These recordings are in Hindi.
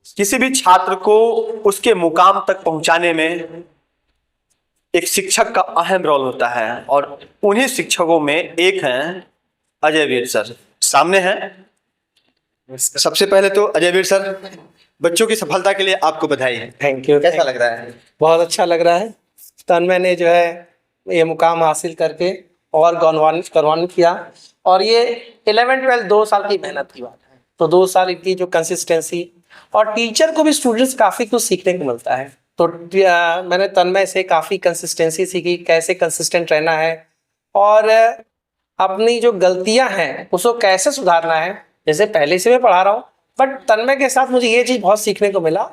किसी भी छात्र को उसके मुकाम तक पहुंचाने में एक शिक्षक का अहम रोल होता है, और उन्हीं शिक्षकों में एक हैं अजय वीर सर। सामने हैं। सबसे पहले तो अजय वीर सर, बच्चों की सफलता के लिए आपको बधाई है। Thank you. कैसा लग रहा है? बहुत अच्छा लग रहा है। तन्मय ने जो है ये मुकाम हासिल करके और गौरवान्वित किया, और ये 11-12 2 साल की मेहनत की बात है। तो 2 साल इनकी जो कंसिस्टेंसी, और टीचर को भी स्टूडेंट्स काफ़ी कुछ सीखने को मिलता है। तो मैंने तन्मय से काफ़ी कंसिस्टेंसी सीखी, कैसे कंसिस्टेंट रहना है और अपनी जो गलतियां हैं उसको कैसे सुधारना है। जैसे पहले से मैं पढ़ा रहा हूँ, बट तन्मय के साथ मुझे ये चीज़ बहुत सीखने को मिला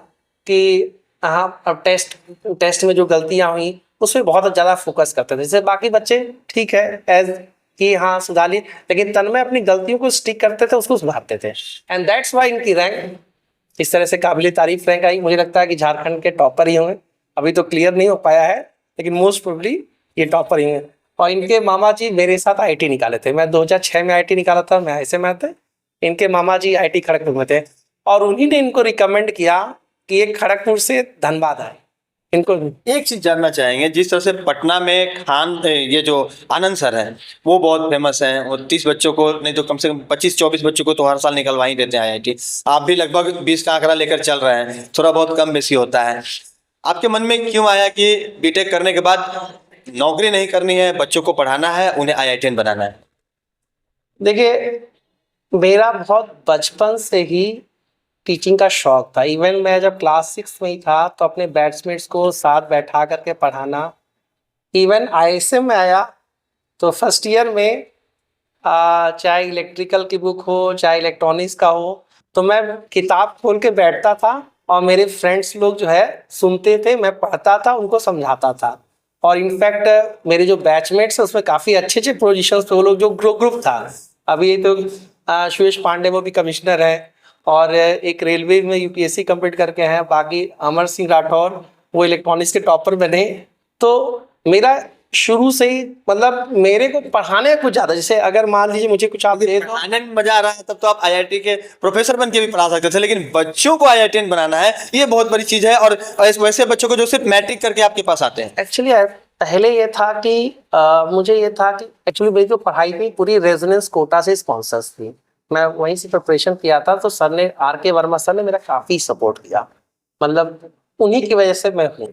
कि हाँ, अब टेस्ट में जो गलतियां हुई उस पर बहुत ज़्यादा फोकस करते थे। जैसे बाकी बच्चे ठीक है एज कि हाँ सुधार लिए, लेकिन तन्मय अपनी गलतियों को स्टिक करते थे, उसको सुधारते थे, एंड दैट्स वाई इनकी रैंक इस तरह से काबिल तारीफ रैंक आई। मुझे लगता है कि झारखंड के टॉपर ही होंगे। अभी तो क्लियर नहीं हो पाया है, लेकिन मोस्ट प्रोबेबली ये टॉपर ही होंगे। और इनके मामा जी मेरे साथ आईटी निकाले थे। मैं 2006 में आईटी निकाला था, मैं ऐसे में थे। इनके मामा जी आईटी खड़गपुर में थे, और उन्हीं ने इनको रिकमेंड किया कि ये खड़गपुर से धनबाद आए। इनको एक चीज जानना चाहेंगे, जिस तरह से पटना में ये जो आनंद सर हैं वो बहुत फेमस हैं, और 30 बच्चों को नहीं तो कम से कम 25-24 बच्चों को तो हर साल निकलवा ही देते हैं आईआईटी। आप भी लगभग 20 का आंकड़ा लेकर चल रहे हैं, थोड़ा बहुत कम बेसी होता है। आपके मन में क्यों आया कि बीटेक करने के बाद नौकरी नहीं करनी है, बच्चों को पढ़ाना है, उन्हें आईआईटीएन बनाना है? देखिए, मेरा बहुत बचपन से ही टीचिंग का शौक था। इवन मैं जब क्लास 6 में ही था तो अपने बैचमेट्स को साथ बैठा करके पढ़ाना। इवन आईएसएम में आया तो फर्स्ट ईयर में चाहे इलेक्ट्रिकल की बुक हो चाहे इलेक्ट्रॉनिक्स का हो, तो मैं किताब खोल के बैठता था और मेरे फ्रेंड्स लोग जो है सुनते थे, मैं पढ़ता था, उनको समझाता था। और इनफैक्ट मेरे जो बैचमेट्स हैं उसमें काफ़ी अच्छे अच्छे पोजीशंस पे वो लोग जो ग्रुप था। अभी तो सुरेश पांडे वो भी कमिश्नर है, और एक रेलवे में यूपीएससी कंप्लीट करके हैं। बाकी अमर सिंह राठौर वो इलेक्ट्रॉनिक्स के टॉपर बने। तो मेरा शुरू से ही मतलब मेरे को पढ़ाने कुछ ज़्यादा, जैसे अगर मान लीजिए मुझे कुछ आप दे दो, पढ़ाने में मजा आ रहा है तब तो आप आईआईटी के प्रोफेसर बन के भी पढ़ा सकते थे, लेकिन बच्चों को आईआईटीएन बनाना है ये बहुत बड़ी चीज है, और वैसे बच्चों को जो सिर्फ मैट्रिक करके आपके पास आते हैं। एक्चुअली पहले ये था कि मुझे ये था कि एक्चुअली मेरी जो पढ़ाई थी पूरी रेजोनेंस कोटा से स्पॉन्सर्स थी। मैं वहीं से प्रिपरेशन किया था, तो सर ने आर.के. वर्मा सर ने मेरा काफ़ी सपोर्ट किया, मतलब उन्हीं की वजह से मैं हूँ।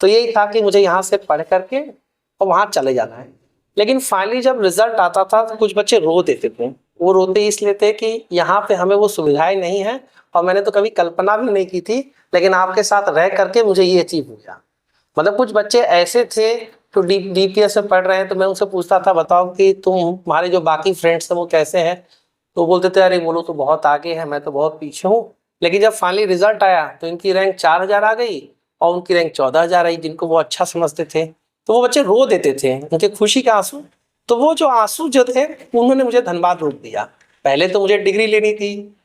तो यही था कि मुझे यहाँ से पढ़ करके और वहाँ चले जाना है। लेकिन फाइनली जब रिजल्ट आता था तो कुछ बच्चे रो देते थे। वो रोते इसलिए थे कि यहाँ पे हमें वो सुविधाएं नहीं है, और मैंने तो कभी कल्पना भी नहीं की थी, लेकिन आपके साथ रह करके मुझे ये अचीव हो गया। मतलब कुछ बच्चे ऐसे थे जो डीपीएस में पढ़ रहे हैं, तो मैं उनसे पूछता था बताओ कि तुम्हारे जो बाकी फ्रेंड्स हैं वो कैसे हैं, तो बोलते थे अरे वो लोग तो बहुत आगे हैं, मैं तो बहुत पीछे हूँ। लेकिन जब फाइनली रिजल्ट आया तो इनकी रैंक 4000 आ गई और उनकी रैंक 14000 आई, जिनको वो अच्छा समझते थे। तो वो बच्चे रो देते थे, उनके खुशी के आंसू। तो वो जो आंसू जो थे उन्होंने मुझे धनबाद रोक दिया। पहले तो मुझे डिग्री लेनी थी,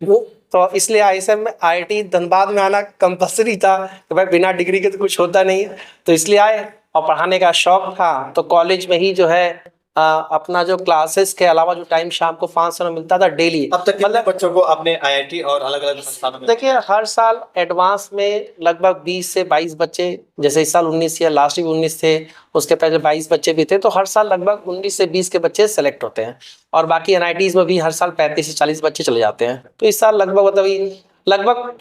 वो तो इसलिए आईएसएम में आईआईटी धनबाद में आना कंपल्सरी था कि भाई बिना डिग्री के तो कुछ होता नहीं है। तो इसलिए आए, और पढ़ाने का शौक था तो कॉलेज में ही जो है अपना जो क्लासेस के अलावा जो टाइम शाम को 500 में मिलता था डेली। अब तक मतलब बच्चों को अपने आईआईटी और अलग अलग संस्थानों में देखिए हर साल एडवांस में लगभग 20 से 22 बच्चे, जैसे इस साल 19 या लास्ट भी 19 थे, उसके पहले 22 बच्चे भी थे, तो हर साल लगभग 19 से 20 के बच्चे सेलेक्ट होते हैं। और बाकी एनआईटीज में भी हर साल 35 से 40 बच्चे चले जाते हैं। तो इस साल लगभग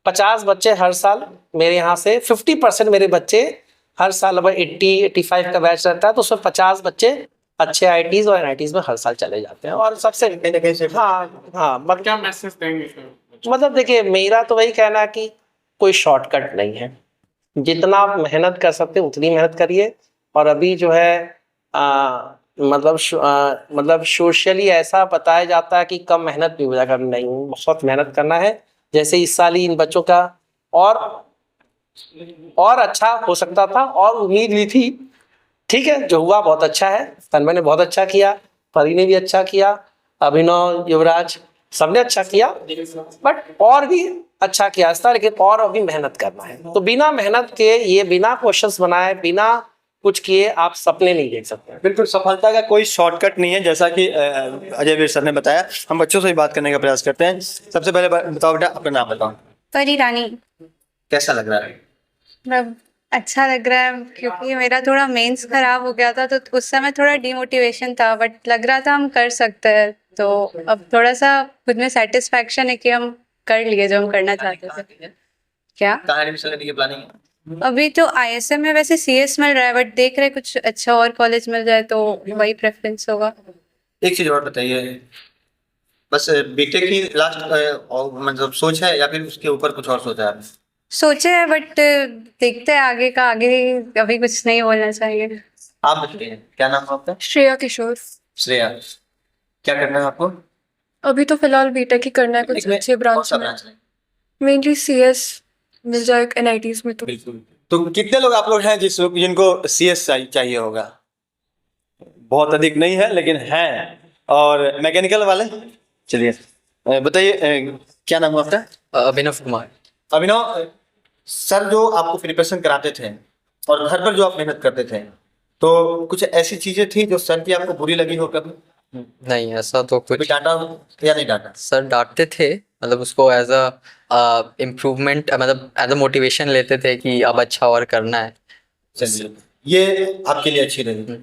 50 बच्चे हर साल मेरे यहाँ से, 50% मेरे बच्चे हर साल लगभग 80-85 का बैच रहता है, तो उसमें 50 बच्चे अच्छे आईआईटीज और एनआईटीज में हर साल चले जाते हैं। और सबसे हाँ मतलब क्या मैसेज देंगे सर? मतलब देखिए मेरा तो वही कहना है कि कोई शॉर्टकट नहीं है, जितना आप मेहनत कर सकते हैं उतनी मेहनत करिए। और अभी जो है मतलब सोशली ऐसा बताया जाता है कि कम मेहनत भी वजह करनी नहीं, बहुत मेहनत करना है। जैसे इस साल ही इन बच्चों का और अच्छा हो सकता था, और उम्मीद भी थी। ठीक है, जो हुआ बहुत अच्छा है। तन्मय ने बहुत अच्छा किया, परी ने भी अच्छा किया, अभिनव, युवराज सबने अच्छा किया, बट और भी अच्छा किया था, लेकिन और अभी मेहनत करना है। तो बिना मेहनत के, ये बिना क्वेश्चंस बनाए, बिना कुछ किए आप सपने नहीं देख सकते। बिल्कुल, सफलता का कोई शॉर्टकट नहीं है, जैसा कि अजय वीर सर ने बताया। हम बच्चों से भी बात करने का प्रयास करते हैं। सबसे पहले बताओ बेटा, अपना नाम बताओ। परी रानी। कैसा लग रहा है? मतलब अच्छा लग रहा है क्योंकि मेरा थोड़ा मेंस खराब हो गया था तो उस समय थोड़ा डिमोटिवेशन था, बट लग रहा था हम कर सकते हैं, तो अब थोड़ा सा खुद में सेटिस्फैक्शन है कि हम कर लिए जो हम करना चाहते थे। क्या कहाँ एडमिशन लेने की प्लानिंग है? अभी तो आईएसएम में वैसे सीएस मिल रहा है, बट देख रहे कुछ अच्छा और कॉलेज मिल जाए तो वही प्रेफरेंस होगा। एक चीज और बताइए, बस बीटेक ही लास्ट मतलब सोच है या फिर उसके ऊपर कुछ और सोचा है आपने? सोचे है बट देखते हैं आगे का, आगे अभी कुछ नहीं बोलना चाहिए। आप बताइए, क्या नाम है आपका? श्रेया किशोर। श्रेया, क्या करना है आपको? अभी तो फिलहाल बीटेक ही करना है कुछ इसमें अच्छे कौन ब्रांच सा में। ब्रांच है? मेनली सीएस मिल जाए एनआईटीज में तो। बिल्कुल। तो कितने लोग आप लोग हैं जिनको सीएस चाहिए होगा? बहुत अधिक नहीं है लेकिन हैं। और मैकेनिकल वाले? चलिए बताइए, क्या नाम है आपका? अभिनव कुमार। अभिनव सर, जो आपको प्रिपरेशन कराते थे और घर पर जो आप मेहनत करते थे, तो कुछ ऐसी चीजें थी जो सर की आपको बुरी लगी हो कभी? नहीं, ऐसा तो कभी कुछ डांटा हो या नहीं डांटा? सर डांटते थे, मतलब उसको एज अ इम्प्रूवमेंट, मतलब एज अ मोटिवेशन लेते थे कि अब अच्छा और करना है। चलिए, ये आपके लिए अच्छी रही।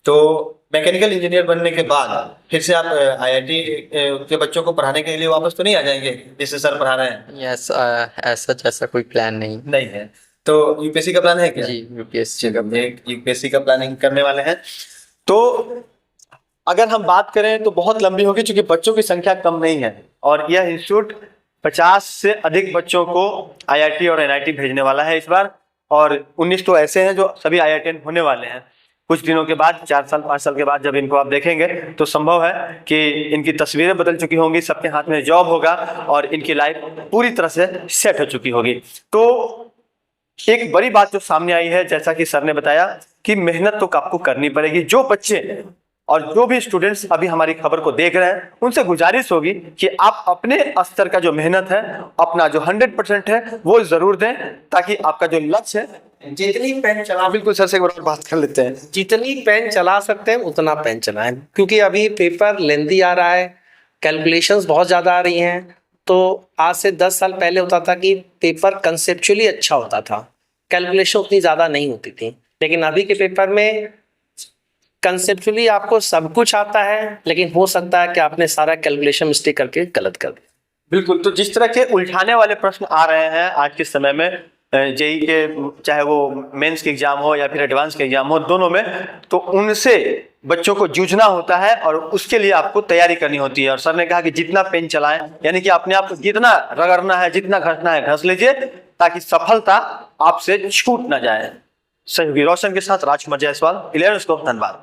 तो मैकेनिकल इंजीनियर बनने के बाद फिर से आप आईआईटी के बच्चों को पढ़ाने के लिए वापस तो नहीं आ जाएंगे जैसे सर पढ़ा रहे हैं? यस, ऐसा कोई प्लान नहीं। नहीं है। तो यूपीएससी का प्लान है क्या? जी, यूपीएससी का। यूपीएससी का प्लानिंग करने वाले हैं। तो अगर हम बात करें तो बहुत लंबी होगी, क्योंकि बच्चों की संख्या कम नहीं है और यह इंस्टीट्यूट 50 से अधिक बच्चों को आईआईटी और एनआईटी भेजने वाला है इस बार। और 19 तो ऐसे हैं जो सभी आईआईटी होने वाले हैं। कुछ दिनों के बाद, 4 साल 5 साल के बाद जब इनको आप देखेंगे तो संभव है कि इनकी तस्वीरें बदल चुकी होंगी, सबके हाथ में जॉब होगा और इनकी लाइफ पूरी तरह से सेट हो चुकी होगी। तो एक बड़ी बात जो सामने आई है, जैसा कि सर ने बताया, कि मेहनत तो आपको करनी पड़ेगी। जो बच्चे और जो भी स्टूडेंट्स अभी हमारी खबर को देख रहे हैं, उनसे गुजारिश होगी कि आप अपने स्तर का जो मेहनत है, अपना जो 100% है वो जरूर दें, ताकि आपका जो लक्ष्य है, जितनी पेन चला बिल्कुल सर से एक बार बात कर लेते हैं। जितनी पेन चला सकते हैं उतना पेन चलाएं, क्योंकि अभी पेपर लेंदी आ रहा है, कैलकुलेशंस बहुत ज़्यादा आ रही हैं। तो आज से 10 साल पहले होता था कि पेपर कंसेप्चुअली अच्छा होता था, कैलकुलेशन उतनी ज़्यादा नहीं होती थी। लेकिन अभी के पेपर में कंसेप्चुअली आपको सब कुछ आता है, लेकिन हो सकता है कि आपने सारा कैलकुलेशन मिस्टेक करके गलत कर दिया। बिल्कुल। तो जिस तरह के उलझाने वाले प्रश्न आ रहे हैं आज के समय में, जेई के, चाहे वो मेंस के एग्जाम हो या फिर एडवांस के एग्जाम हो, दोनों में, तो उनसे बच्चों को जूझना होता है और उसके लिए आपको तैयारी करनी होती है। और सर ने कहा कि जितना पेन चलाएं, यानी कि अपने आप को जितना रगड़ना है, जितना घसना है घस लीजिए, ताकि सफलता आपसे छूट ना जाए। सहयोगी रोशन के साथ राजकुमार जायसवाल, 11 स्कोप, धनबाद।